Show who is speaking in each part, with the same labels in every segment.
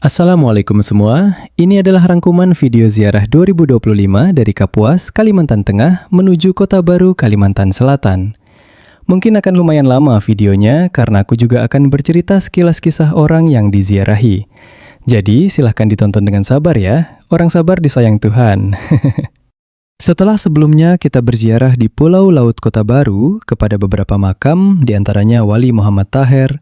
Speaker 1: Assalamualaikum semua, ini adalah rangkuman video ziarah 2025 dari Kapuas, Kalimantan Tengah menuju Kota Baru, Kalimantan Selatan. Mungkin akan lumayan lama videonya karena aku juga akan bercerita sekilas kisah orang yang diziarahi. Jadi silahkan ditonton dengan sabar ya, orang sabar disayang Tuhan. Setelah sebelumnya kita berziarah di Pulau Laut Kota Baru kepada beberapa makam, diantaranya Wali Muhammad Taher,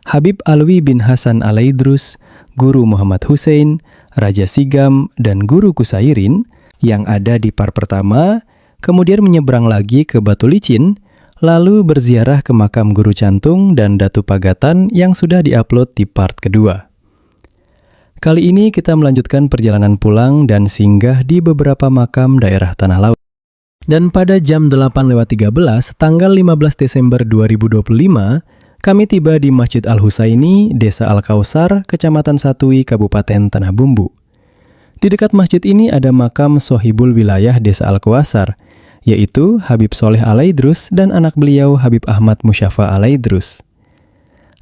Speaker 1: Habib Alwi bin Hasan Alaidrus, Guru Muhammad Hussein, Raja Sigam, dan Guru Kusairin yang ada di part pertama, kemudian menyeberang lagi ke Batu Licin, lalu berziarah ke makam Guru Cantung dan Datu Pagatan yang sudah diupload di part kedua. Kali ini kita melanjutkan perjalanan pulang dan singgah di beberapa makam daerah Tanah Laut. Dan pada jam 8:13, tanggal 15 Desember 2025, kami tiba di Masjid Al-Husaini, Desa Al-Kausar, Kecamatan Satui, Kabupaten Tanah Bumbu. Di dekat masjid ini ada makam Sohibul Wilayah Desa Al-Kausar, yaitu Habib Soleh Alaidrus dan anak beliau Habib Ahmad Musyafa Alaidrus.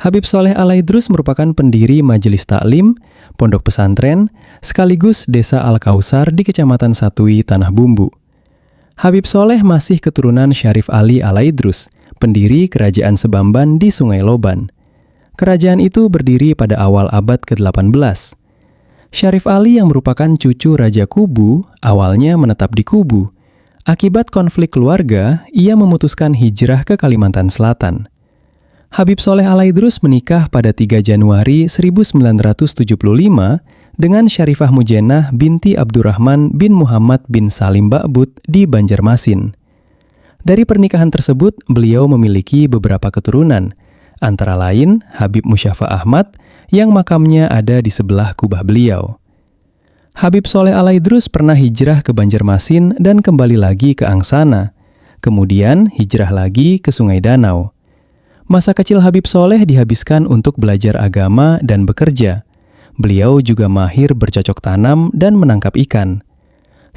Speaker 1: Habib Soleh Alaidrus merupakan pendiri Majelis Taklim, Pondok Pesantren, sekaligus Desa Al-Kausar di Kecamatan Satui, Tanah Bumbu. Habib Soleh masih keturunan Syarif Ali Alaidrus, pendiri Kerajaan Sebamban di Sungai Loban. Kerajaan itu berdiri pada awal abad ke-18. Syarif Ali yang merupakan cucu Raja Kubu, awalnya menetap di Kubu. Akibat konflik keluarga, ia memutuskan hijrah ke Kalimantan Selatan. Habib Soleh Alaidrus menikah pada 3 Januari 1975 dengan Syarifah Mujennah binti Abdurrahman bin Muhammad bin Salim Ba'bud di Banjarmasin. Dari pernikahan tersebut, beliau memiliki beberapa keturunan, antara lain Habib Musyafa Ahmad yang makamnya ada di sebelah kubah beliau. Habib Soleh Alaidrus pernah hijrah ke Banjarmasin dan kembali lagi ke Angsana, kemudian hijrah lagi ke Sungai Danau. Masa kecil Habib Soleh dihabiskan untuk belajar agama dan bekerja. Beliau juga mahir bercocok tanam dan menangkap ikan.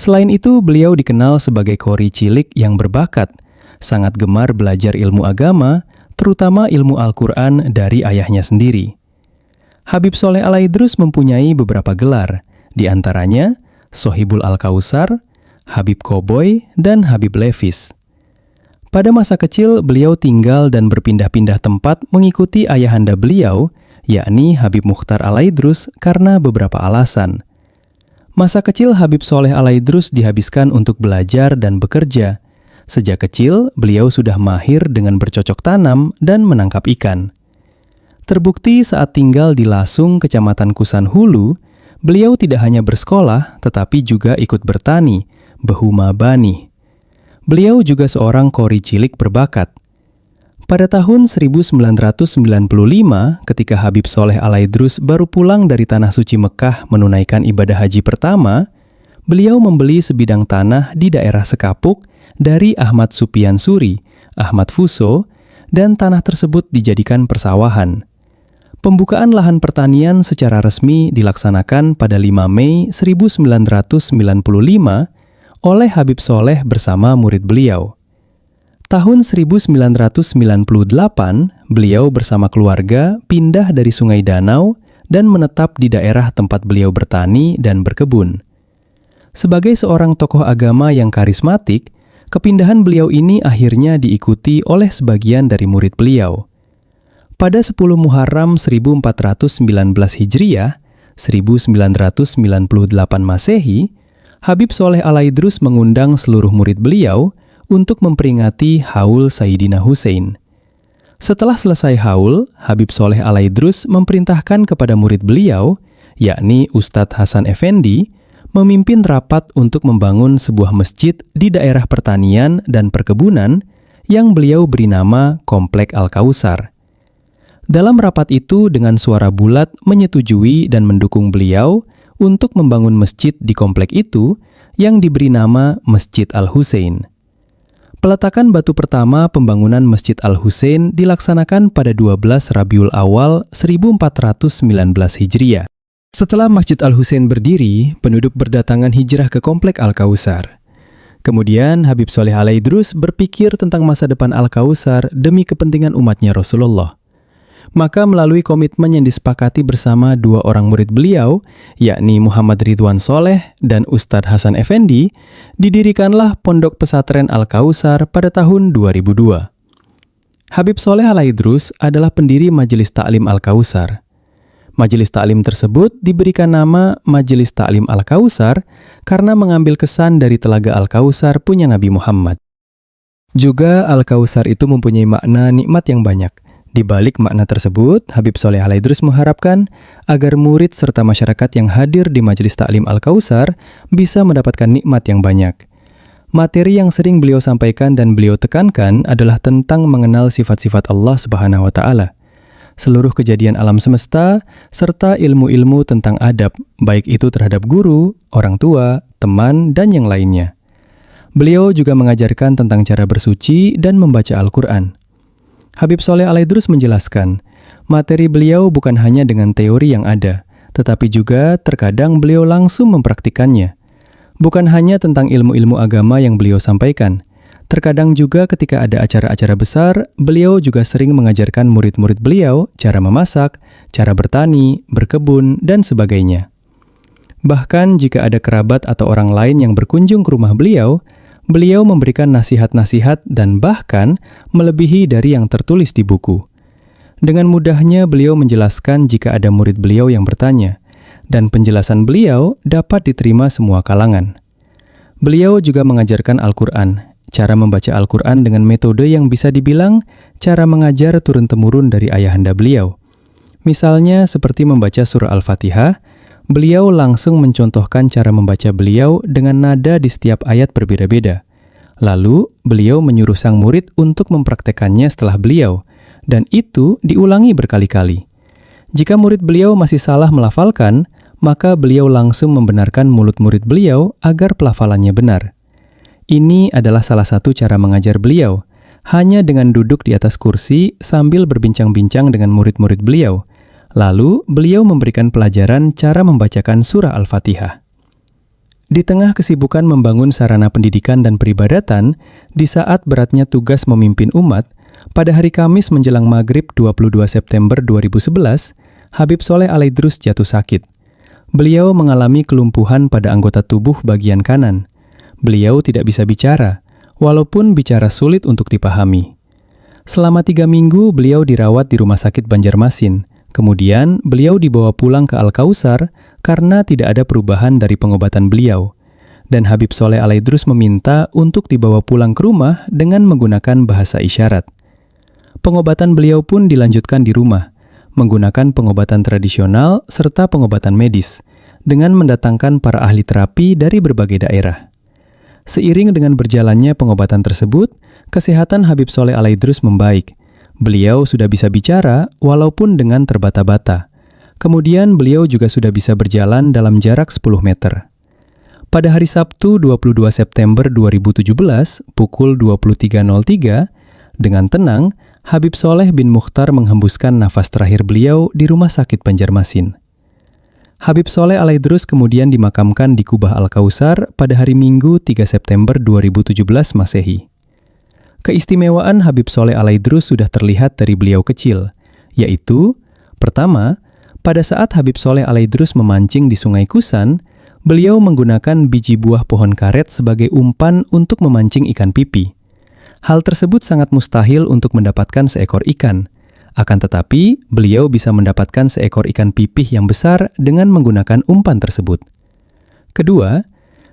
Speaker 1: Selain itu, beliau dikenal sebagai qori cilik yang berbakat, sangat gemar belajar ilmu agama, terutama ilmu Al-Quran dari ayahnya sendiri. Habib Soleh Alaidrus mempunyai beberapa gelar, di antaranya Sohibul Al-Kausar, Habib Koboy, dan Habib Levis. Pada masa kecil, beliau tinggal dan berpindah-pindah tempat mengikuti ayahanda beliau, yakni Habib Mukhtar Alaidrus karena beberapa alasan. Masa kecil Habib Soleh Alaidrus dihabiskan untuk belajar dan bekerja. Sejak kecil, beliau sudah mahir dengan bercocok tanam dan menangkap ikan. Terbukti saat tinggal di Lasung, Kecamatan Kusan Hulu, beliau tidak hanya bersekolah, tetapi juga ikut bertani, Behuma Bani. Beliau juga seorang qori cilik berbakat. Pada tahun 1995, ketika Habib Soleh Alaidrus baru pulang dari Tanah Suci Mekah menunaikan ibadah haji pertama, beliau membeli sebidang tanah di daerah Sekapuk dari Ahmad Supian Suri, Ahmad Fuso, dan tanah tersebut dijadikan persawahan. Pembukaan lahan pertanian secara resmi dilaksanakan pada 5 Mei 1995 oleh Habib Soleh bersama murid beliau. Tahun 1998, beliau bersama keluarga pindah dari Sungai Danau dan menetap di daerah tempat beliau bertani dan berkebun. Sebagai seorang tokoh agama yang karismatik, kepindahan beliau ini akhirnya diikuti oleh sebagian dari murid beliau. Pada 10 Muharram 1419 Hijriah, 1998 Masehi, Habib Soleh Alaidrus mengundang seluruh murid beliau untuk memperingati Haul Sayyidina Hussein. Setelah selesai haul, Habib Soleh Alaidrus memerintahkan kepada murid beliau, yakni Ustadz Hasan Effendi, memimpin rapat untuk membangun sebuah masjid di daerah pertanian dan perkebunan yang beliau beri nama Komplek Al-Kausar. Dalam rapat itu dengan suara bulat menyetujui dan mendukung beliau untuk membangun masjid di komplek itu yang diberi nama Masjid Al-Husain. Peletakan batu pertama pembangunan Masjid Al-Husain dilaksanakan pada 12 Rabiul Awal 1419 Hijriah. Setelah Masjid Al-Husain berdiri, penduduk berdatangan hijrah ke Komplek Al-Kausar. Kemudian Habib Soleh Alaidrus berpikir tentang masa depan Al-Kausar demi kepentingan umatnya Rasulullah. Maka melalui komitmen yang disepakati bersama dua orang murid beliau, yakni Muhammad Ridwan Soleh dan Ustadz Hasan Effendi, didirikanlah Pondok Pesantren Al-Kautsar pada tahun 2002. Habib Soleh Al-Aidrus adalah pendiri Majelis Ta'lim Al-Kautsar. Majelis Ta'lim tersebut diberikan nama Majelis Ta'lim Al-Kautsar karena mengambil kesan dari Telaga Al-Kautsar punya Nabi Muhammad. Juga Al-Kautsar itu mempunyai makna nikmat yang banyak. Di balik makna tersebut, Habib Soleh Al-Aidrus mengharapkan agar murid serta masyarakat yang hadir di Majelis Ta'lim Al-Kautsar bisa mendapatkan nikmat yang banyak. Materi yang sering beliau sampaikan dan beliau tekankan adalah tentang mengenal sifat-sifat Allah Subhanahu wa Ta'ala, seluruh kejadian alam semesta, serta ilmu-ilmu tentang adab, baik itu terhadap guru, orang tua, teman, dan yang lainnya. Beliau juga mengajarkan tentang cara bersuci dan membaca Al-Quran. Habib Soleh Al-Aidrus menjelaskan, materi beliau bukan hanya dengan teori yang ada, tetapi juga terkadang beliau langsung mempraktikannya. Bukan hanya tentang ilmu-ilmu agama yang beliau sampaikan, terkadang juga ketika ada acara-acara besar, beliau juga sering mengajarkan murid-murid beliau cara memasak, cara bertani, berkebun, dan sebagainya. Bahkan jika ada kerabat atau orang lain yang berkunjung ke rumah beliau memberikan nasihat-nasihat dan bahkan melebihi dari yang tertulis di buku. Dengan mudahnya beliau menjelaskan jika ada murid beliau yang bertanya, dan penjelasan beliau dapat diterima semua kalangan. Beliau juga mengajarkan Al-Quran, cara membaca Al-Quran dengan metode yang bisa dibilang cara mengajar turun-temurun dari ayahanda beliau. Misalnya seperti membaca surah Al-Fatihah, beliau langsung mencontohkan cara membaca beliau dengan nada di setiap ayat berbeda-beda. Lalu, beliau menyuruh sang murid untuk mempraktekannya setelah beliau, dan itu diulangi berkali-kali. Jika murid beliau masih salah melafalkan, maka beliau langsung membenarkan mulut murid beliau agar pelafalannya benar. Ini adalah salah satu cara mengajar beliau, hanya dengan duduk di atas kursi sambil berbincang-bincang dengan murid-murid beliau. Lalu, beliau memberikan pelajaran cara membacakan surah Al-Fatihah. Di tengah kesibukan membangun sarana pendidikan dan peribadatan, di saat beratnya tugas memimpin umat, pada hari Kamis menjelang Maghrib 22 September 2011, Habib Soleh Al-Aidrus jatuh sakit. Beliau mengalami kelumpuhan pada anggota tubuh bagian kanan. Beliau tidak bisa bicara, walaupun bicara sulit untuk dipahami. Selama 3 minggu, beliau dirawat di Rumah Sakit Banjarmasin. Kemudian, beliau dibawa pulang ke Al-Kautsar karena tidak ada perubahan dari pengobatan beliau. Dan Habib Soleh Al-Aidrus meminta untuk dibawa pulang ke rumah dengan menggunakan bahasa isyarat. Pengobatan beliau pun dilanjutkan di rumah, menggunakan pengobatan tradisional serta pengobatan medis, dengan mendatangkan para ahli terapi dari berbagai daerah. Seiring dengan berjalannya pengobatan tersebut, kesehatan Habib Soleh Al-Aidrus membaik. Beliau sudah bisa bicara walaupun dengan terbata-bata. Kemudian beliau juga sudah bisa berjalan dalam jarak 10 meter. Pada hari Sabtu 22 September 2017, pukul 23.03, dengan tenang, Habib Soleh bin Mukhtar menghembuskan nafas terakhir beliau di Rumah Sakit Banjarmasin. Habib Soleh Al-Aidrus kemudian dimakamkan di Kubah Al-Kautsar pada hari Minggu 3 September 2017 Masehi. Keistimewaan Habib Soleh Al-Aidrus sudah terlihat dari beliau kecil, yaitu, pertama, pada saat Habib Soleh Al-Aidrus memancing di Sungai Kusan, beliau menggunakan biji buah pohon karet sebagai umpan untuk memancing ikan pipi. Hal tersebut sangat mustahil untuk mendapatkan seekor ikan. Akan tetapi, beliau bisa mendapatkan seekor ikan pipih yang besar dengan menggunakan umpan tersebut. Kedua,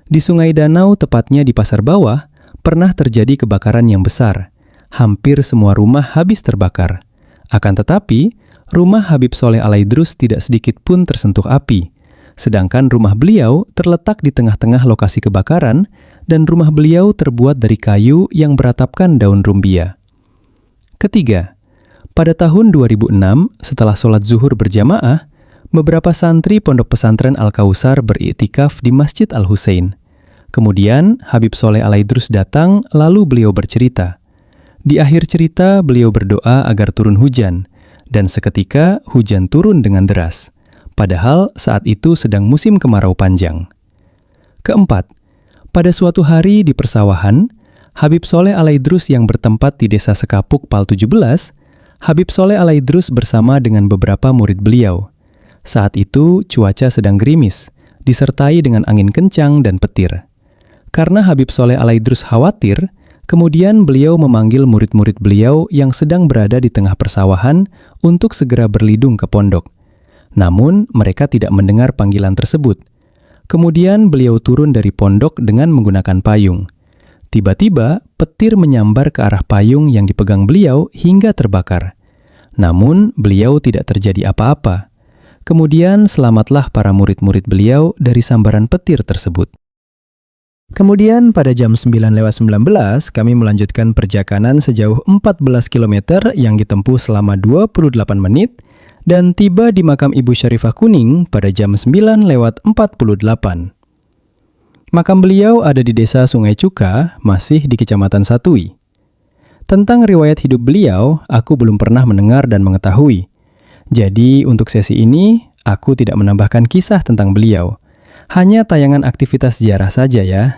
Speaker 1: di Sungai Danau, tepatnya di Pasar Bawah, pernah terjadi kebakaran yang besar. Hampir semua rumah habis terbakar. Akan tetapi, rumah Habib Soleh Al-Aidrus tidak sedikit pun tersentuh api. Sedangkan rumah beliau terletak di tengah-tengah lokasi kebakaran dan rumah beliau terbuat dari kayu yang beratapkan daun rumbia. Ketiga, pada tahun 2006, setelah sholat zuhur berjamaah, beberapa santri Pondok Pesantren Al-Kautsar beriktikaf di Masjid Al-Husain. Kemudian, Habib Soleh Al-Aidrus datang, lalu beliau bercerita. Di akhir cerita, beliau berdoa agar turun hujan, dan seketika hujan turun dengan deras. Padahal saat itu sedang musim kemarau panjang. Keempat, pada suatu hari di persawahan, Habib Soleh Al-Aidrus yang bertempat di Desa Sekapuk Pal 17, Habib Soleh Al-Idrus bersama dengan beberapa murid beliau. Saat itu cuaca sedang gerimis, disertai dengan angin kencang dan petir. Karena Habib Soleh Al-Idrus khawatir, kemudian beliau memanggil murid-murid beliau yang sedang berada di tengah persawahan untuk segera berlindung ke pondok. Namun, mereka tidak mendengar panggilan tersebut. Kemudian beliau turun dari pondok dengan menggunakan payung. Tiba-tiba, petir menyambar ke arah payung yang dipegang beliau hingga terbakar. Namun, beliau tidak terjadi apa-apa. Kemudian, selamatlah para murid-murid beliau dari sambaran petir tersebut. Kemudian, pada jam 9:19, kami melanjutkan perjalanan sejauh 14 km yang ditempuh selama 28 menit dan tiba di makam Ibu Syarifah Kuning pada jam 9:48. Makam beliau ada di desa Sungai Cuka, masih di Kecamatan Satui. Tentang riwayat hidup beliau, aku belum pernah mendengar dan mengetahui. Jadi, untuk sesi ini, aku tidak menambahkan kisah tentang beliau. Hanya tayangan aktivitas ziarah saja ya.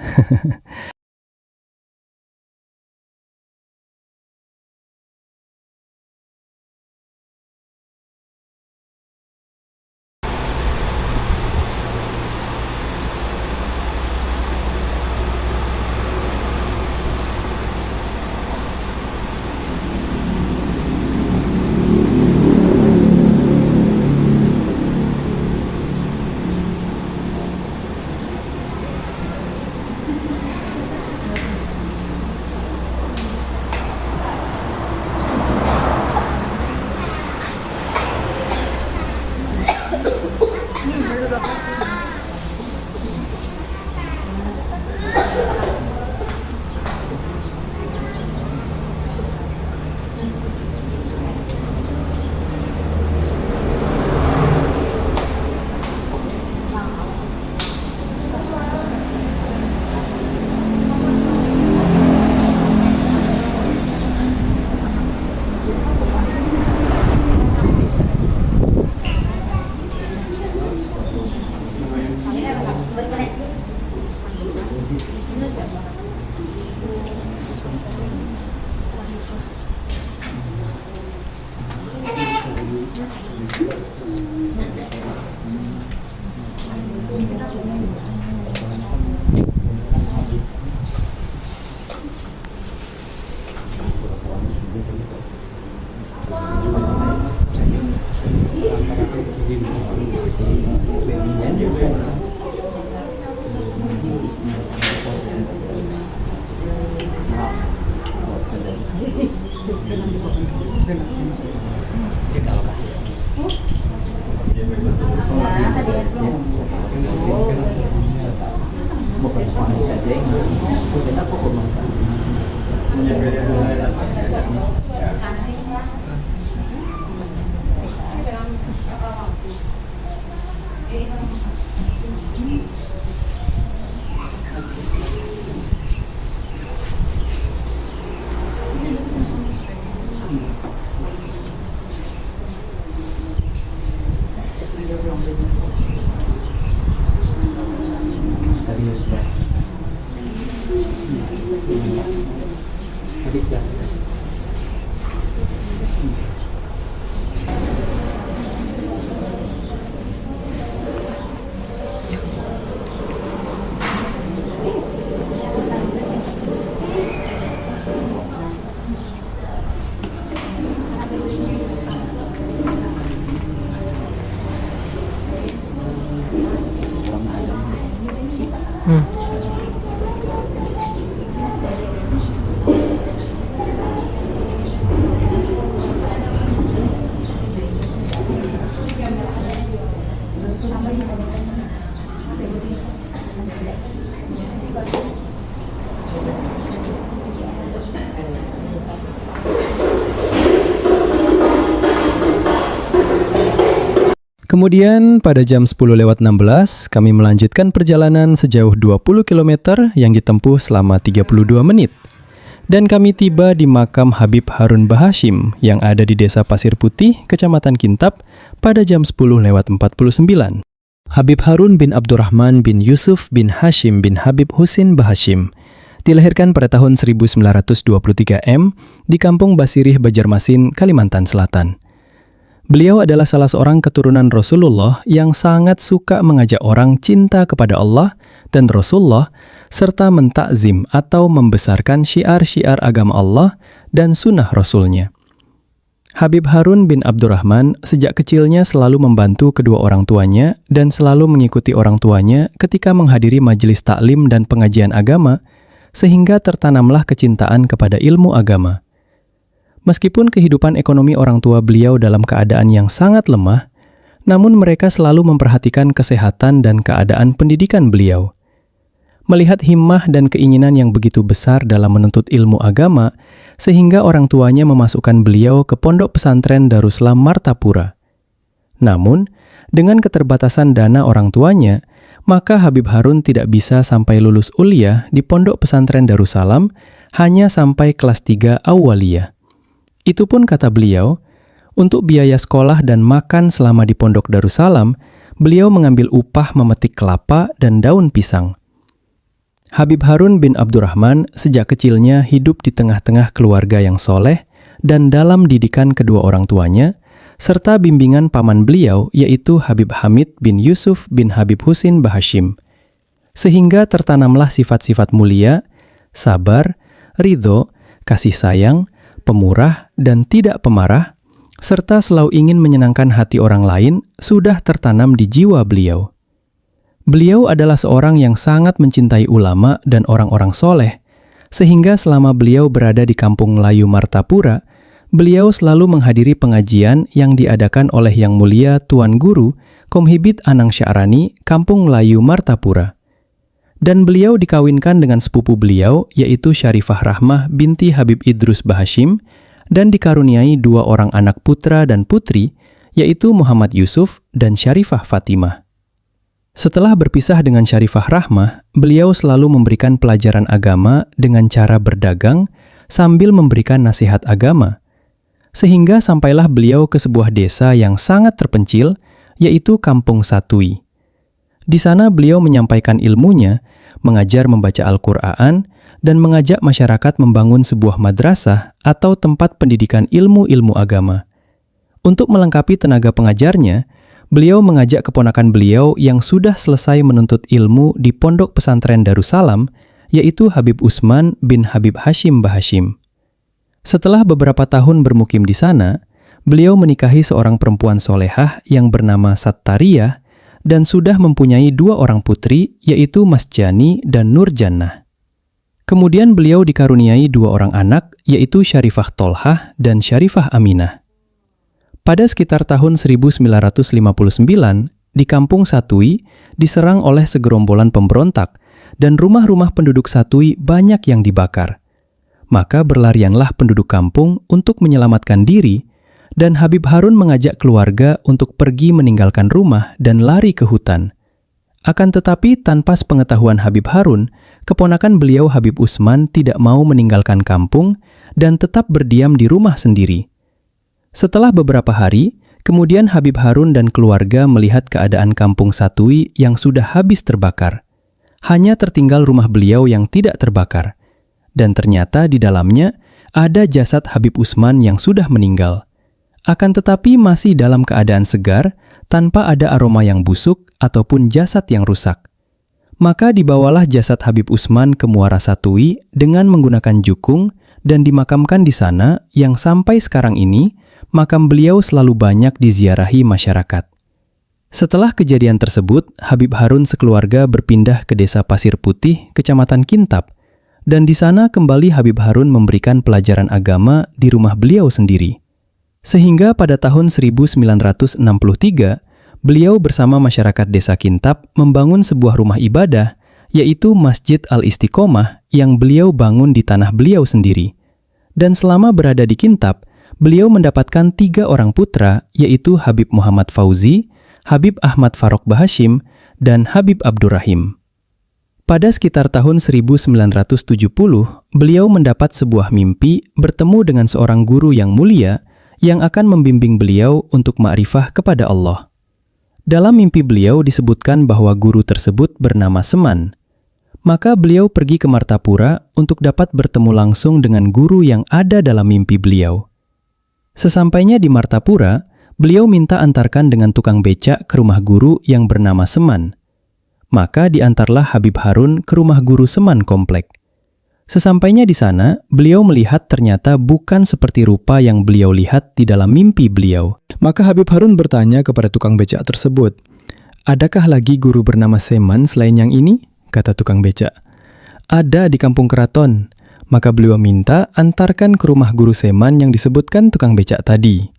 Speaker 1: Kemudian pada jam 10:16 kami melanjutkan perjalanan sejauh 20 km yang ditempuh selama 32 menit. Dan kami tiba di makam Habib Harun Bahashim yang ada di Desa Pasir Putih, Kecamatan Kintab pada jam 10:49. Habib Harun bin Abdurrahman bin Yusuf bin Hashim bin Habib Husin Bahashim dilahirkan pada tahun 1923 M di Kampung Basirih, Banjarmasin, Kalimantan Selatan. Beliau adalah salah seorang keturunan Rasulullah yang sangat suka mengajak orang cinta kepada Allah dan Rasulullah, serta mentakzim atau membesarkan syiar-syiar agama Allah dan sunnah Rasulnya. Habib Harun bin Abdurrahman sejak kecilnya selalu membantu kedua orang tuanya dan selalu mengikuti orang tuanya ketika menghadiri majelis taklim dan pengajian agama, sehingga tertanamlah kecintaan kepada ilmu agama. Meskipun kehidupan ekonomi orang tua beliau dalam keadaan yang sangat lemah, namun mereka selalu memperhatikan kesehatan dan keadaan pendidikan beliau. Melihat himmah dan keinginan yang begitu besar dalam menuntut ilmu agama, sehingga orang tuanya memasukkan beliau ke pondok pesantren Darussalam Martapura. Namun, dengan keterbatasan dana orang tuanya, maka Habib Harun tidak bisa sampai lulus uliah di pondok pesantren Darussalam, hanya sampai kelas 3 awaliyah. Itu pun kata beliau, untuk biaya sekolah dan makan selama di pondok Darussalam, beliau mengambil upah memetik kelapa dan daun pisang. Habib Harun bin Abdurrahman sejak kecilnya hidup di tengah-tengah keluarga yang soleh dan dalam didikan kedua orang tuanya, serta bimbingan paman beliau yaitu Habib Hamid bin Yusuf bin Habib Husin Bahashim. Sehingga tertanamlah sifat-sifat mulia, sabar, ridho, kasih sayang, pemurah dan tidak pemarah, serta selalu ingin menyenangkan hati orang lain sudah tertanam di jiwa beliau. Beliau adalah seorang yang sangat mencintai ulama dan orang-orang soleh, sehingga selama beliau berada di Kampung Melayu Martapura, beliau selalu menghadiri pengajian yang diadakan oleh Yang Mulia Tuan Guru Komhibit Anang Sya'rani, Kampung Melayu Martapura. Dan beliau dikawinkan dengan sepupu beliau, yaitu Syarifah Rahmah binti Habib Idrus Bahashim, dan dikaruniai 2 orang anak putra dan putri, yaitu Muhammad Yusuf dan Syarifah Fatimah. Setelah berpisah dengan Syarifah Rahmah, beliau selalu memberikan pelajaran agama dengan cara berdagang sambil memberikan nasihat agama. Sehingga sampailah beliau ke sebuah desa yang sangat terpencil, yaitu Kampung Satui. Di sana beliau menyampaikan ilmunya, mengajar membaca Al-Quran, dan mengajak masyarakat membangun sebuah madrasah atau tempat pendidikan ilmu-ilmu agama. Untuk melengkapi tenaga pengajarnya, beliau mengajak keponakan beliau yang sudah selesai menuntut ilmu di pondok pesantren Darussalam, yaitu Habib Usman bin Habib Hashim Bahashim. Setelah beberapa tahun bermukim di sana, beliau menikahi seorang perempuan solehah yang bernama Sattariyah, dan sudah mempunyai 2 orang putri, yaitu Mas Jani dan Nur Jannah. Kemudian beliau dikaruniai 2 orang anak, yaitu Syarifah Tolhah dan Syarifah Aminah. Pada sekitar tahun 1959, di Kampung Satui diserang oleh segerombolan pemberontak, dan rumah-rumah penduduk Satui banyak yang dibakar. Maka berlarianlah penduduk kampung untuk menyelamatkan diri, dan Habib Harun mengajak keluarga untuk pergi meninggalkan rumah dan lari ke hutan. Akan tetapi tanpa sepengetahuan Habib Harun, keponakan beliau Habib Usman tidak mau meninggalkan kampung dan tetap berdiam di rumah sendiri. Setelah beberapa hari, kemudian Habib Harun dan keluarga melihat keadaan Kampung Satui yang sudah habis terbakar. Hanya tertinggal rumah beliau yang tidak terbakar. Dan ternyata di dalamnya ada jasad Habib Usman yang sudah meninggal. Akan tetapi masih dalam keadaan segar, tanpa ada aroma yang busuk ataupun jasad yang rusak. Maka dibawalah jasad Habib Usman ke Muara Satui dengan menggunakan jukung dan dimakamkan di sana, yang sampai sekarang ini makam beliau selalu banyak diziarahi masyarakat. Setelah kejadian tersebut, Habib Harun sekeluarga berpindah ke Desa Pasir Putih, Kecamatan Kintab, dan di sana kembali Habib Harun memberikan pelajaran agama di rumah beliau sendiri. Sehingga pada tahun 1963, beliau bersama masyarakat Desa Kintab membangun sebuah rumah ibadah, yaitu Masjid Al-Istiqomah yang beliau bangun di tanah beliau sendiri. Dan selama berada di Kintab, beliau mendapatkan 3 orang putra, yaitu Habib Muhammad Fauzi, Habib Ahmad Farok Bahashim, dan Habib Abdurrahim. Pada sekitar tahun 1970, beliau mendapat sebuah mimpi bertemu dengan seorang guru yang mulia yang akan membimbing beliau untuk ma'rifah kepada Allah. Dalam mimpi beliau disebutkan bahwa guru tersebut bernama Seman. Maka beliau pergi ke Martapura untuk dapat bertemu langsung dengan guru yang ada dalam mimpi beliau. Sesampainya di Martapura, beliau minta antarkan dengan tukang becak ke rumah guru yang bernama Seman. Maka diantarlah Habib Harun ke rumah guru Seman komplek. Sesampainya di sana, beliau melihat ternyata bukan seperti rupa yang beliau lihat di dalam mimpi beliau. Maka Habib Harun bertanya kepada tukang becak tersebut, "Adakah lagi guru bernama Seman selain yang ini?" Kata tukang becak. "Ada di kampung keraton." Maka beliau minta antarkan ke rumah guru Seman yang disebutkan tukang becak tadi.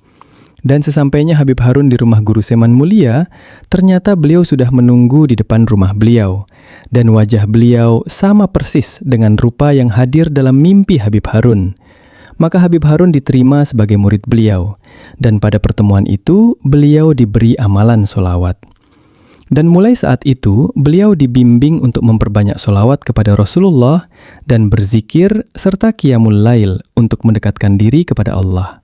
Speaker 1: Dan sesampainya Habib Harun di rumah guru Seman mulia, ternyata beliau sudah menunggu di depan rumah beliau. Dan wajah beliau sama persis dengan rupa yang hadir dalam mimpi Habib Harun. Maka Habib Harun diterima sebagai murid beliau. Dan pada pertemuan itu, beliau diberi amalan solawat. Dan mulai saat itu, beliau dibimbing untuk memperbanyak solawat kepada Rasulullah dan berzikir serta qiyamul lail untuk mendekatkan diri kepada Allah.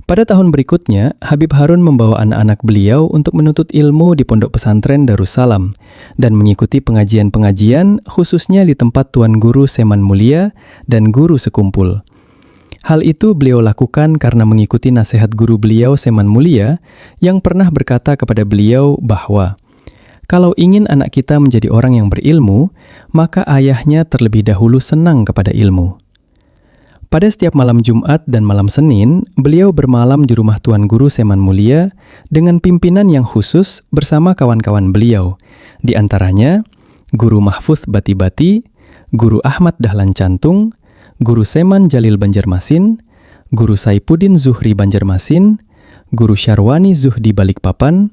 Speaker 1: Pada tahun berikutnya, Habib Harun membawa anak-anak beliau untuk menuntut ilmu di pondok pesantren Darussalam dan mengikuti pengajian-pengajian khususnya di tempat Tuan Guru Seman Mulia dan guru sekumpul. Hal itu beliau lakukan karena mengikuti nasihat guru beliau Seman Mulia yang pernah berkata kepada beliau bahwa kalau ingin anak kita menjadi orang yang berilmu, maka ayahnya terlebih dahulu senang kepada ilmu. Pada setiap malam Jumat dan malam Senin, beliau bermalam di rumah Tuan Guru Seman Mulia dengan pimpinan yang khusus bersama kawan-kawan beliau, di antaranya Guru Mahfuz Bati-Bati, Guru Ahmad Dahlan Cantung, Guru Seman Jalil Banjarmasin, Guru Saipuddin Zuhri Banjarmasin, Guru Syarwani Zuhdi Balikpapan,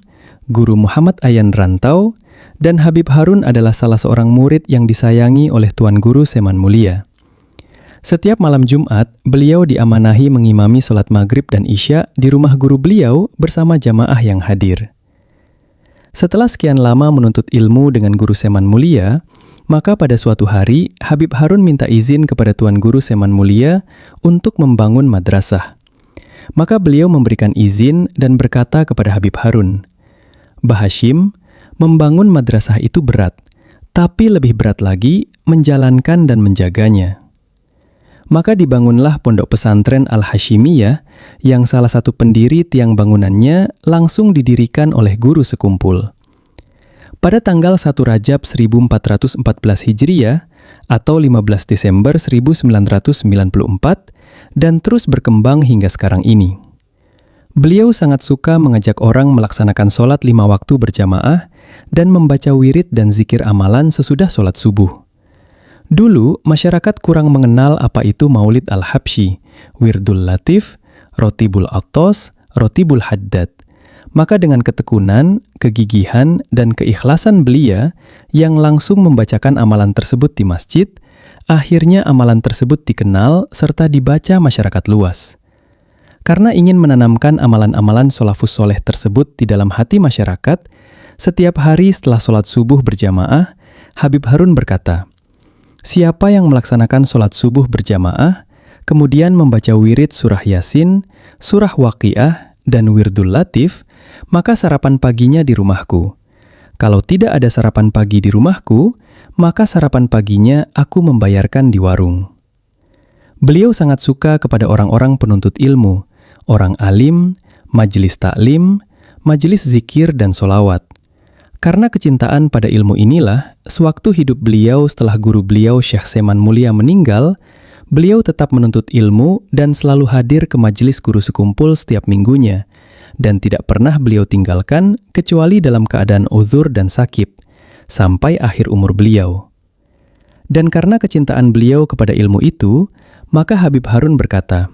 Speaker 1: Guru Muhammad Ayan Rantau, dan Habib Harun adalah salah seorang murid yang disayangi oleh Tuan Guru Seman Mulia. Setiap malam Jumat, beliau diamanahi mengimami sholat maghrib dan isya di rumah guru beliau bersama jamaah yang hadir. Setelah sekian lama menuntut ilmu dengan Guru Seman Mulia, maka pada suatu hari, Habib Harun minta izin kepada Tuan Guru Seman Mulia untuk membangun madrasah. Maka beliau memberikan izin dan berkata kepada Habib Harun, "Bah Hashim, membangun madrasah itu berat, tapi lebih berat lagi menjalankan dan menjaganya." Maka dibangunlah pondok pesantren Al-Hashimiyah yang salah satu pendiri tiang bangunannya langsung didirikan oleh guru sekumpul. Pada tanggal 1 Rajab 1414 Hijriah atau 15 Desember 1994 dan terus berkembang hingga sekarang ini. Beliau sangat suka mengajak orang melaksanakan sholat 5 waktu berjamaah dan membaca wirid dan zikir amalan sesudah sholat subuh. Dulu, masyarakat kurang mengenal apa itu Maulid Al-Habsyi, Wirdul Latif, Rotibul Attos, Rotibul Haddad. Maka dengan ketekunan, kegigihan, dan keikhlasan belia yang langsung membacakan amalan tersebut di masjid, akhirnya amalan tersebut dikenal serta dibaca masyarakat luas. Karena ingin menanamkan amalan-amalan sholafus soleh tersebut di dalam hati masyarakat, setiap hari setelah sholat subuh berjamaah, Habib Harun berkata, "Siapa yang melaksanakan sholat subuh berjamaah, kemudian membaca wirid surah Yasin, surah Waqiah, dan Wirdul Latif, maka sarapan paginya di rumahku. Kalau tidak ada sarapan pagi di rumahku, maka sarapan paginya aku membayarkan di warung." Beliau sangat suka kepada orang-orang penuntut ilmu, orang alim, majelis taklim, majelis zikir, dan solawat. Karena kecintaan pada ilmu inilah, sewaktu hidup beliau setelah guru beliau Syekh Seman Mulia meninggal, beliau tetap menuntut ilmu dan selalu hadir ke majelis guru sekumpul setiap minggunya, dan tidak pernah beliau tinggalkan kecuali dalam keadaan uzur dan sakit, sampai akhir umur beliau. Dan karena kecintaan beliau kepada ilmu itu, maka Habib Harun berkata,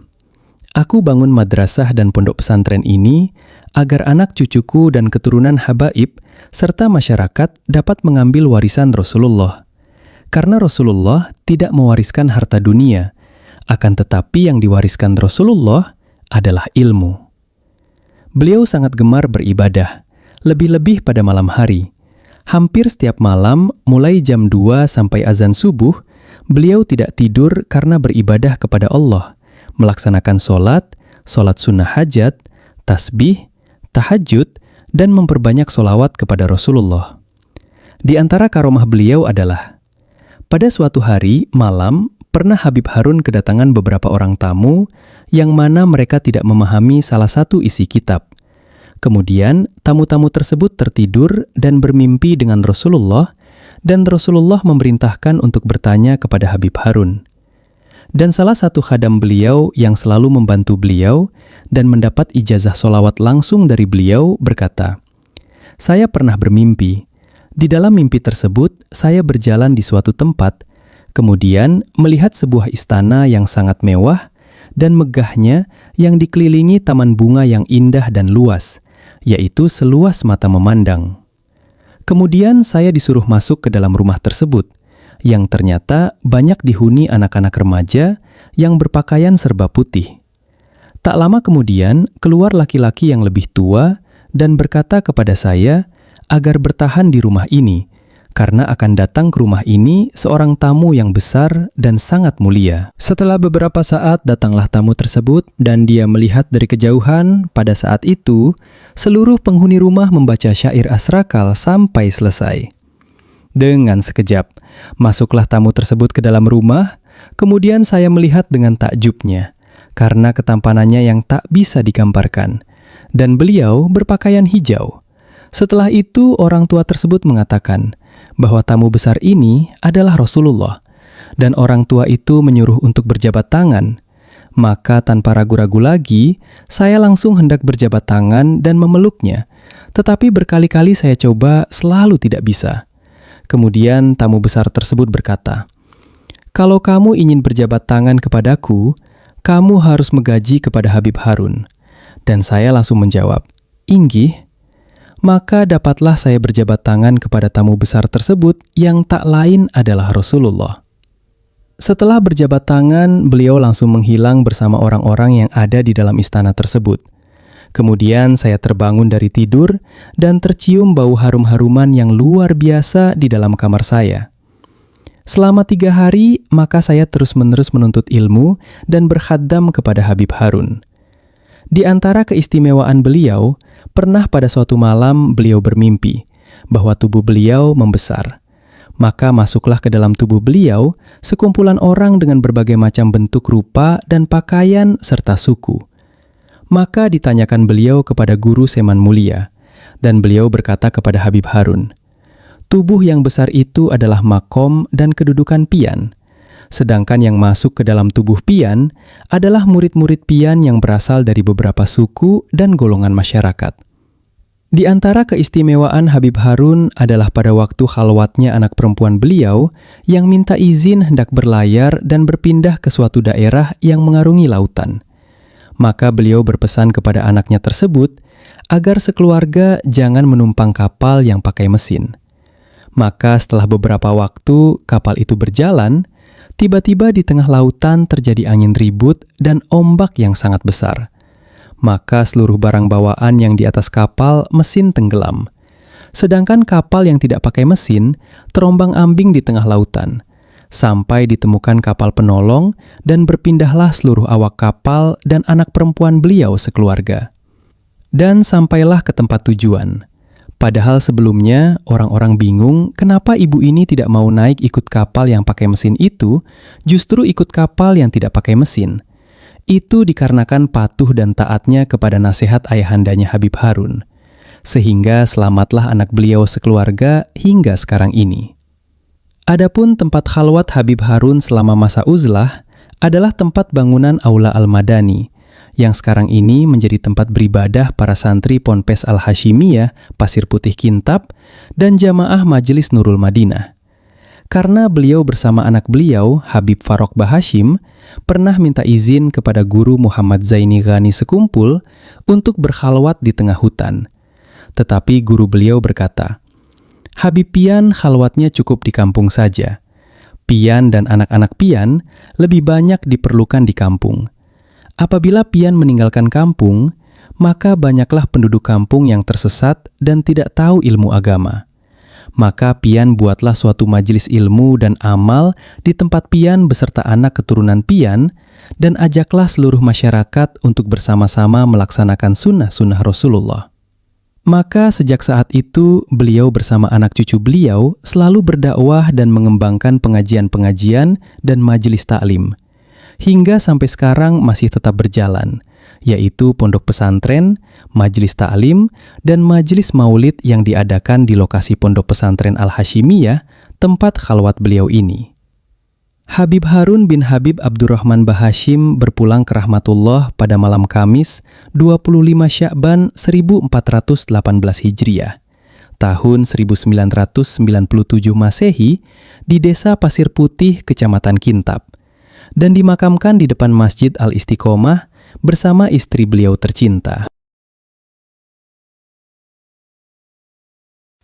Speaker 1: "Aku bangun madrasah dan pondok pesantren ini agar anak cucuku dan keturunan habaib serta masyarakat dapat mengambil warisan Rasulullah. Karena Rasulullah tidak mewariskan harta dunia, akan tetapi yang diwariskan Rasulullah adalah ilmu." Beliau sangat gemar beribadah, lebih-lebih pada malam hari. Hampir setiap malam, mulai jam 2 sampai azan subuh, beliau tidak tidur karena beribadah kepada Allah, melaksanakan sholat sunnah hajat, tasbih, tahajud, dan memperbanyak solawat kepada Rasulullah. Di antara karomah beliau adalah Pada suatu hari, malam, pernah Habib Harun kedatangan beberapa orang tamu yang mana mereka tidak memahami salah satu isi kitab. Kemudian, tamu-tamu tersebut tertidur dan bermimpi dengan Rasulullah, dan Rasulullah memerintahkan untuk bertanya kepada Habib Harun. Dan salah satu khadam beliau yang selalu membantu beliau dan mendapat ijazah solawat langsung dari beliau berkata, "Saya pernah bermimpi. Di dalam mimpi tersebut, saya berjalan di suatu tempat, kemudian melihat sebuah istana yang sangat mewah dan megahnya yang dikelilingi taman bunga yang indah dan luas, yaitu seluas mata memandang. Kemudian saya disuruh masuk ke dalam rumah tersebut, yang ternyata banyak dihuni anak-anak remaja yang berpakaian serba putih. Tak lama kemudian, keluar laki-laki yang lebih tua dan berkata kepada saya agar bertahan di rumah ini, karena akan datang ke rumah ini seorang tamu yang besar dan sangat mulia." Setelah beberapa saat, datanglah tamu tersebut dan dia melihat dari kejauhan. Pada saat itu, seluruh penghuni rumah membaca syair Asrakal sampai selesai. Dengan sekejap, masuklah tamu tersebut ke dalam rumah, kemudian saya melihat dengan takjubnya, karena ketampanannya yang tak bisa digambarkan, dan beliau berpakaian hijau. Setelah itu, orang tua tersebut mengatakan bahwa tamu besar ini adalah Rasulullah, dan orang tua itu menyuruh untuk berjabat tangan. Maka tanpa ragu-ragu lagi, saya langsung hendak berjabat tangan dan memeluknya, tetapi berkali-kali saya coba selalu tidak bisa. Kemudian tamu besar tersebut berkata, "Kalau kamu ingin berjabat tangan kepadaku, kamu harus menggaji kepada Habib Harun." Dan saya langsung menjawab, "Inggih." Maka dapatlah saya berjabat tangan kepada tamu besar tersebut yang tak lain adalah Rasulullah. Setelah berjabat tangan, beliau langsung menghilang bersama orang-orang yang ada di dalam istana tersebut. Kemudian saya terbangun dari tidur dan tercium bau harum-haruman yang luar biasa di dalam kamar saya. Selama 3 hari, maka saya terus-menerus menuntut ilmu dan berkhadam kepada Habib Harun. Di antara keistimewaan beliau, pernah pada suatu malam beliau bermimpi bahwa tubuh beliau membesar. Maka masuklah ke dalam tubuh beliau sekumpulan orang dengan berbagai macam bentuk rupa dan pakaian serta suku. Maka ditanyakan beliau kepada guru Seman Mulia, dan beliau berkata kepada Habib Harun, "Tubuh yang besar itu adalah makom dan kedudukan pian, sedangkan yang masuk ke dalam tubuh pian adalah murid-murid pian yang berasal dari beberapa suku dan golongan masyarakat." Di antara keistimewaan Habib Harun adalah pada waktu khalwatnya anak perempuan beliau yang minta izin hendak berlayar dan berpindah ke suatu daerah yang mengarungi lautan. Maka beliau berpesan kepada anaknya tersebut agar sekeluarga jangan menumpang kapal yang pakai mesin. Maka setelah beberapa waktu kapal itu berjalan, tiba-tiba di tengah lautan terjadi angin ribut dan ombak yang sangat besar. Maka seluruh barang bawaan yang di atas kapal mesin tenggelam. Sedangkan kapal yang tidak pakai mesin terombang-ambing di tengah lautan, sampai ditemukan kapal penolong dan berpindahlah seluruh awak kapal dan anak perempuan beliau sekeluarga. Dan sampailah ke tempat tujuan. Padahal sebelumnya orang-orang bingung kenapa ibu ini tidak mau naik ikut kapal yang pakai mesin itu, justru ikut kapal yang tidak pakai mesin. Itu dikarenakan patuh dan taatnya kepada nasihat ayahandanya Habib Harun, sehingga selamatlah anak beliau sekeluarga hingga sekarang ini. Adapun tempat khalwat Habib Harun selama masa uzlah adalah tempat bangunan Aula Al-Madani, yang sekarang ini menjadi tempat beribadah para santri Ponpes Al-Hashimiyah, Pasir Putih Kintab, dan jamaah Majelis Nurul Madinah. Karena beliau bersama anak beliau, Habib Farok Bahashim, pernah minta izin kepada guru Muhammad Zaini Ghani Sekumpul untuk berkhalwat di tengah hutan. Tetapi guru beliau berkata, "Habib Pian khalwatnya cukup di kampung saja. Pian dan anak-anak Pian lebih banyak diperlukan di kampung. Apabila Pian meninggalkan kampung, maka banyaklah penduduk kampung yang tersesat dan tidak tahu ilmu agama. Maka Pian buatlah suatu majelis ilmu dan amal di tempat Pian beserta anak keturunan Pian, dan ajaklah seluruh masyarakat untuk bersama-sama melaksanakan sunnah-sunnah Rasulullah." Maka sejak saat itu, beliau bersama anak cucu beliau selalu berdakwah dan mengembangkan pengajian-pengajian dan majelis taklim. Hingga sampai sekarang masih tetap berjalan, yaitu pondok pesantren, majelis taklim, dan majelis maulid yang diadakan di lokasi pondok pesantren Al-Hashimiyah, tempat khalwat beliau ini. Habib Harun bin Habib Abdurrahman Bahashim berpulang ke rahmatullah pada malam Kamis 25 Sya'ban 1418 Hijriah, tahun 1997 Masehi di Desa Pasir Putih, Kecamatan Kintab, dan dimakamkan di depan Masjid Al-Istiqomah bersama istri beliau tercinta.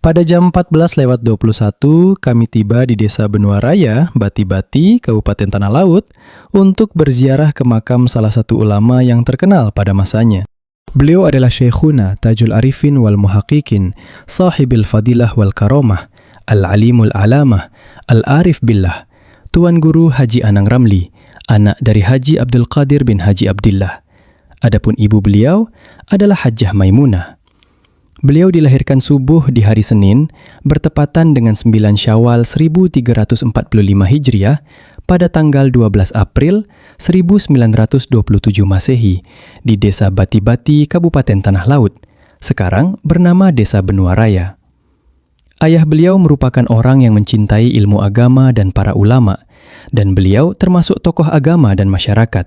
Speaker 1: Pada jam 14:21, kami tiba di Desa Benua Raya, Bati-Bati, Kabupaten Tanah Laut, untuk berziarah ke makam salah satu ulama yang terkenal pada masanya. Beliau adalah Syekhuna Tajul Arifin wal Muhaqiqin, Sahibil Fadilah wal Karomah, Al-Alimul Alamah, Al-Arif Billah, Tuan Guru Haji Anang Ramli, anak dari Haji Abdul Qadir bin Haji Abdillah. Adapun ibu beliau adalah Hajjah Maimunah. Beliau dilahirkan subuh di hari Senin, bertepatan dengan 9 Syawal 1345 Hijriah, pada tanggal 12 April 1927 Masehi, di Desa Bati-Bati, Kabupaten Tanah Laut, sekarang bernama Desa Benua Raya. Ayah beliau merupakan orang yang mencintai ilmu agama dan para ulama, dan beliau termasuk tokoh agama dan masyarakat.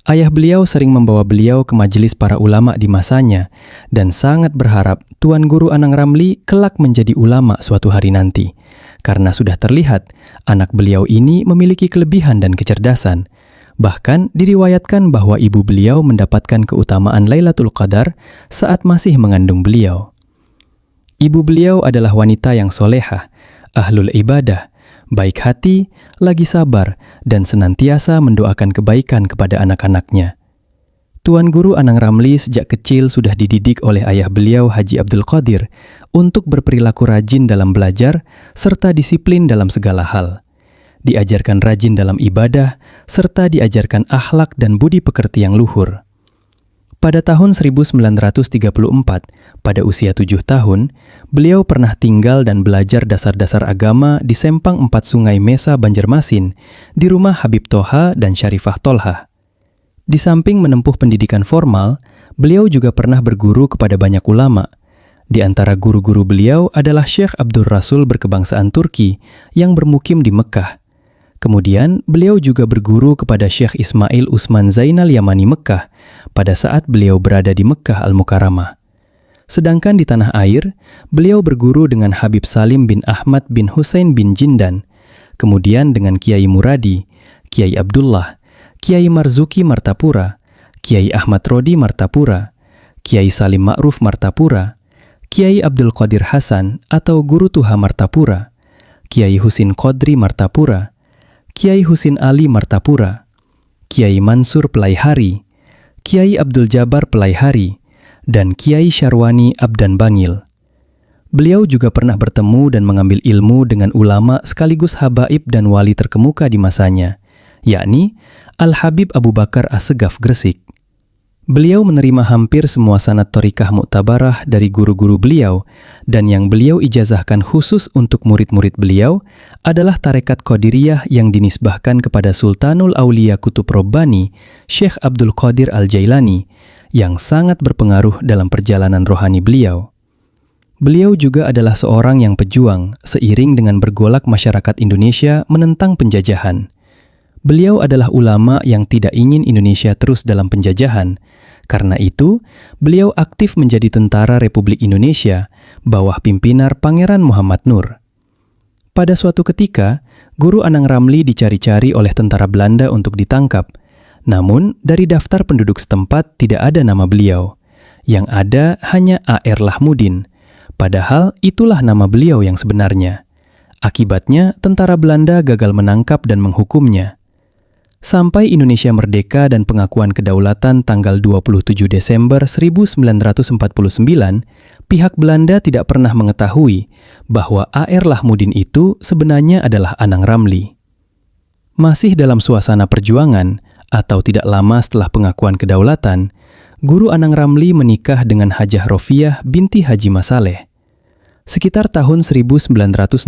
Speaker 1: Ayah beliau sering membawa beliau ke majelis para ulama di masanya dan sangat berharap Tuan Guru Anang Ramli kelak menjadi ulama suatu hari nanti. Karena sudah terlihat anak beliau ini memiliki kelebihan dan kecerdasan. Bahkan diriwayatkan bahwa ibu beliau mendapatkan keutamaan Lailatul Qadar saat masih mengandung beliau. Ibu beliau adalah wanita yang solehah, ahlul ibadah, baik hati, lagi sabar, dan senantiasa mendoakan kebaikan kepada anak-anaknya. Tuan Guru Anang Ramli sejak kecil sudah dididik oleh ayah beliau Haji Abdul Qadir untuk berperilaku rajin dalam belajar serta disiplin dalam segala hal. Diajarkan rajin dalam ibadah serta diajarkan akhlak dan budi pekerti yang luhur. Pada tahun 1934, pada usia 7 tahun, beliau pernah tinggal dan belajar dasar-dasar agama di Sempang 4 Sungai Mesa, Banjarmasin, di rumah Habib Toha dan Syarifah Tolha. Di samping menempuh pendidikan formal, beliau juga pernah berguru kepada banyak ulama. Di antara guru-guru beliau adalah Syekh Abdul Rasul berkebangsaan Turki yang bermukim di Mekah. Kemudian, beliau juga berguru kepada Syekh Ismail Usman Zainal Yamani Mekah pada saat beliau berada di Mekah Al-Mukarramah. Sedangkan di tanah air, beliau berguru dengan Habib Salim bin Ahmad bin Husain bin Jindan, kemudian dengan Kiai Muradi, Kiai Abdullah, Kiai Marzuki Martapura, Kiai Ahmad Rodi Martapura, Kiai Salim Ma'ruf Martapura, Kiai Abdul Qadir Hasan atau Guru Tuha Martapura, Kiai Husin Qodri Martapura, Kiai Husin Ali Martapura, Kiai Mansur Pelaihari, Kiai Abdul Jabar Pelaihari, dan Kiai Syarwani Abdan Bangil. Beliau juga pernah bertemu dan mengambil ilmu dengan ulama sekaligus habaib dan wali terkemuka di masanya, yakni Al-Habib Abu Bakar As-Segaf Gresik. Beliau menerima hampir semua sanad thorikah mu'tabarah dari guru-guru beliau, dan yang beliau ijazahkan khusus untuk murid-murid beliau adalah tarekat Qadiriyah yang dinisbahkan kepada Sultanul Aulia Kutub Robbani, Syekh Abdul Qadir Al-Jailani, yang sangat berpengaruh dalam perjalanan rohani beliau. Beliau juga adalah seorang yang pejuang seiring dengan bergolak masyarakat Indonesia menentang penjajahan. Beliau adalah ulama yang tidak ingin Indonesia terus dalam penjajahan. Karena itu, beliau aktif menjadi tentara Republik Indonesia bawah pimpinan Pangeran Muhammad Nur. Pada suatu ketika, Guru Anang Ramli dicari-cari oleh tentara Belanda untuk ditangkap. Namun, dari daftar penduduk setempat tidak ada nama beliau. Yang ada hanya A.R. Lahmudin. Padahal itulah nama beliau yang sebenarnya. Akibatnya, tentara Belanda gagal menangkap dan menghukumnya. Sampai Indonesia merdeka dan pengakuan kedaulatan tanggal 27 Desember 1949, pihak Belanda tidak pernah mengetahui bahwa A.R. Lahmudin itu sebenarnya adalah Anang Ramli. Masih dalam suasana perjuangan, atau tidak lama setelah pengakuan kedaulatan, Guru Anang Ramli menikah dengan Hajah Rofiah binti Haji Masaleh. Sekitar tahun 1967,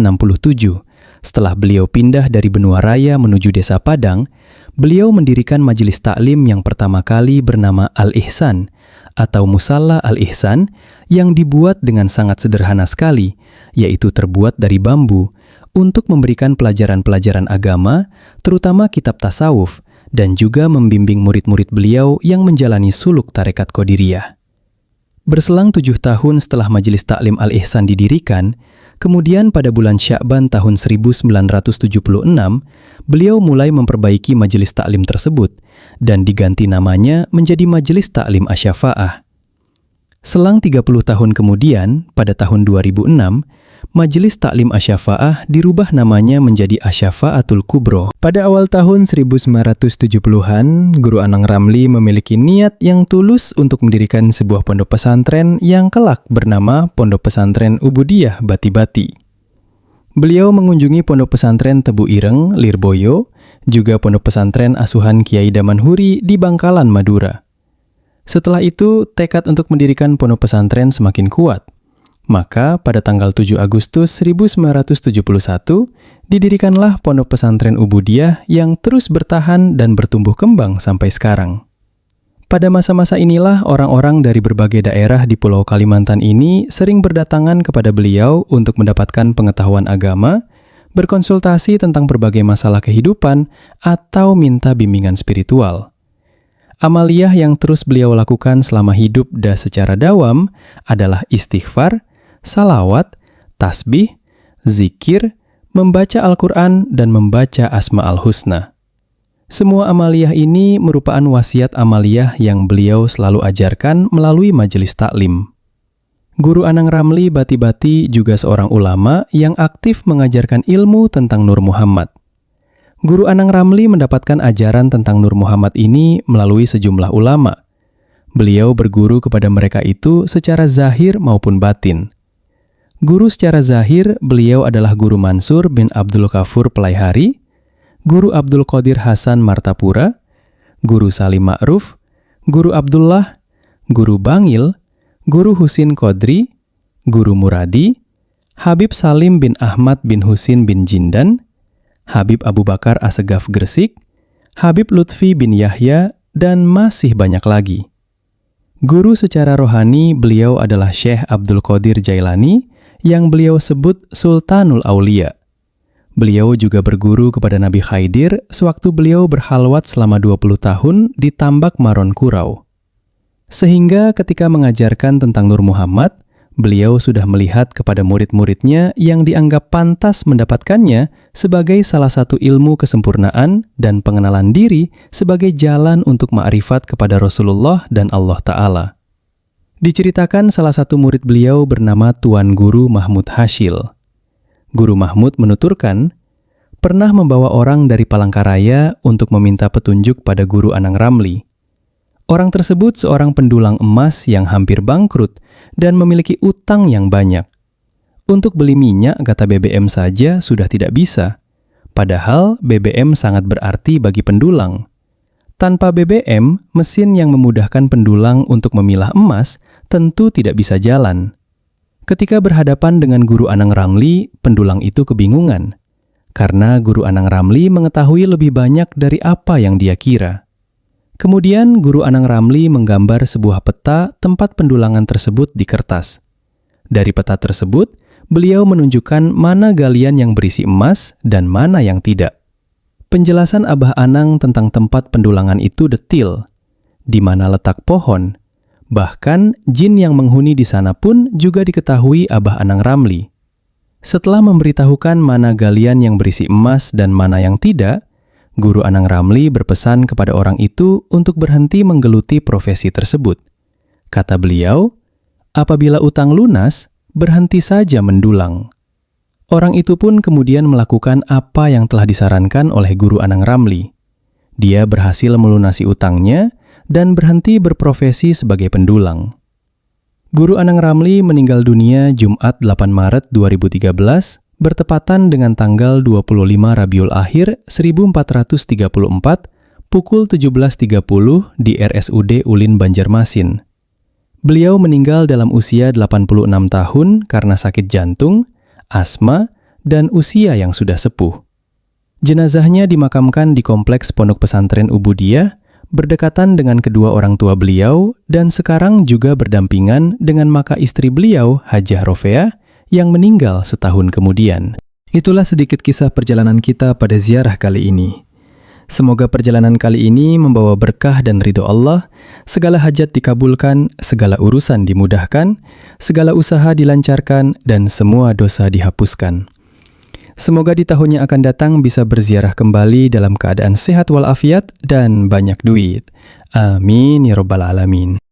Speaker 1: setelah beliau pindah dari Benua Raya menuju Desa Padang, beliau mendirikan majelis taklim yang pertama kali bernama Al-Ihsan atau Musalla Al-Ihsan yang dibuat dengan sangat sederhana sekali, yaitu terbuat dari bambu, untuk memberikan pelajaran-pelajaran agama, terutama kitab tasawuf, dan juga membimbing murid-murid beliau yang menjalani suluk tarekat Qadiriyah. Berselang 7 tahun setelah Majelis Taklim Al-Ihsan didirikan, kemudian pada bulan Sya'ban tahun 1976, beliau mulai memperbaiki majelis taklim tersebut dan diganti namanya menjadi Majelis Taklim Asy-Syafa'ah. Selang 30 tahun kemudian, pada tahun 2006, Majelis Taklim Asy-Syafa'ah dirubah namanya menjadi Asy-Syafa'atul Kubro. Pada awal tahun 1970-an, Guru Anang Ramli memiliki niat yang tulus untuk mendirikan sebuah pondok pesantren yang kelak bernama Pondok Pesantren Ubudiyah Bati-Bati. Beliau mengunjungi Pondok Pesantren Tebu Ireng, Lirboyo, juga Pondok Pesantren Asuhan Kiai Damanhuri di Bangkalan, Madura. Setelah itu, tekad untuk mendirikan pondok pesantren semakin kuat. Maka pada tanggal 7 Agustus 1971, didirikanlah Pondok Pesantren Ubudiyah yang terus bertahan dan bertumbuh kembang sampai sekarang. Pada masa-masa inilah orang-orang dari berbagai daerah di Pulau Kalimantan ini sering berdatangan kepada beliau untuk mendapatkan pengetahuan agama, berkonsultasi tentang berbagai masalah kehidupan, atau minta bimbingan spiritual. Amaliyah yang terus beliau lakukan selama hidup dan secara dawam adalah istighfar, salawat, tasbih, zikir, membaca Al-Quran, dan membaca Asma'ul Husna. Semua amaliyah ini merupakan wasiat amaliyah yang beliau selalu ajarkan melalui majelis taklim. Guru Anang Ramli Bati-Bati juga seorang ulama yang aktif mengajarkan ilmu tentang Nur Muhammad. Guru Anang Ramli mendapatkan ajaran tentang Nur Muhammad ini melalui sejumlah ulama. Beliau berguru kepada mereka itu secara zahir maupun batin. Guru secara zahir, beliau adalah Guru Mansur bin Abdul Ghafur Pelaihari, Guru Abdul Qadir Hasan Martapura, Guru Salim Ma'ruf, Guru Abdullah, Guru Bangil, Guru Husin Qodri, Guru Muradi, Habib Salim bin Ahmad bin Husin bin Jindan, Habib Abu Bakar Assegaf Gresik, Habib Lutfi bin Yahya, dan masih banyak lagi. Guru secara rohani beliau adalah Syekh Abdul Qadir Jailani yang beliau sebut Sultanul Aulia. Beliau juga berguru kepada Nabi Khaidir sewaktu beliau berhalwat selama 20 tahun di Tambak Maron Kurau. Sehingga ketika mengajarkan tentang Nur Muhammad, beliau sudah melihat kepada murid-muridnya yang dianggap pantas mendapatkannya sebagai salah satu ilmu kesempurnaan dan pengenalan diri sebagai jalan untuk ma'rifat kepada Rasulullah dan Allah Ta'ala. Diceritakan salah satu murid beliau bernama Tuan Guru Mahmud Hasyil. Guru Mahmud menuturkan, pernah membawa orang dari Palangkaraya untuk meminta petunjuk pada Guru Anang Ramli. Orang tersebut seorang pendulang emas yang hampir bangkrut dan memiliki utang yang banyak. Untuk beli minyak, kata BBM saja sudah tidak bisa. Padahal BBM sangat berarti bagi pendulang. Tanpa BBM, mesin yang memudahkan pendulang untuk memilah emas tentu tidak bisa jalan. Ketika berhadapan dengan Guru Anang Ramli, pendulang itu kebingungan. Karena Guru Anang Ramli mengetahui lebih banyak dari apa yang dia kira. Kemudian Guru Anang Ramli menggambar sebuah peta tempat pendulangan tersebut di kertas. Dari peta tersebut, beliau menunjukkan mana galian yang berisi emas dan mana yang tidak. Penjelasan Abah Anang tentang tempat pendulangan itu detil, di mana letak pohon. Bahkan jin yang menghuni di sana pun juga diketahui Abah Anang Ramli. Setelah memberitahukan mana galian yang berisi emas dan mana yang tidak, Guru Anang Ramli berpesan kepada orang itu untuk berhenti menggeluti profesi tersebut. Kata beliau, apabila utang lunas, berhenti saja mendulang. Orang itu pun kemudian melakukan apa yang telah disarankan oleh Guru Anang Ramli. Dia berhasil melunasi utangnya dan berhenti berprofesi sebagai pendulang. Guru Anang Ramli meninggal dunia Jumat 8 Maret 2013, bertepatan dengan tanggal 25 Rabiul Akhir 1434 pukul 17.30 di RSUD Ulin Banjarmasin. Beliau meninggal dalam usia 86 tahun karena sakit jantung, asma, dan usia yang sudah sepuh. Jenazahnya dimakamkan di kompleks Pondok Pesantren Ubudiyah, berdekatan dengan kedua orang tua beliau, dan sekarang juga berdampingan dengan maka istri beliau, Hajah Rofeah, yang meninggal setahun kemudian. Itulah sedikit kisah perjalanan kita pada ziarah kali ini. Semoga perjalanan kali ini membawa berkah dan ridho Allah, segala hajat dikabulkan, segala urusan dimudahkan, segala usaha dilancarkan, dan semua dosa dihapuskan. Semoga di tahun yang akan datang bisa berziarah kembali dalam keadaan sehat walafiat dan banyak duit. Amin ya rabbal alamin.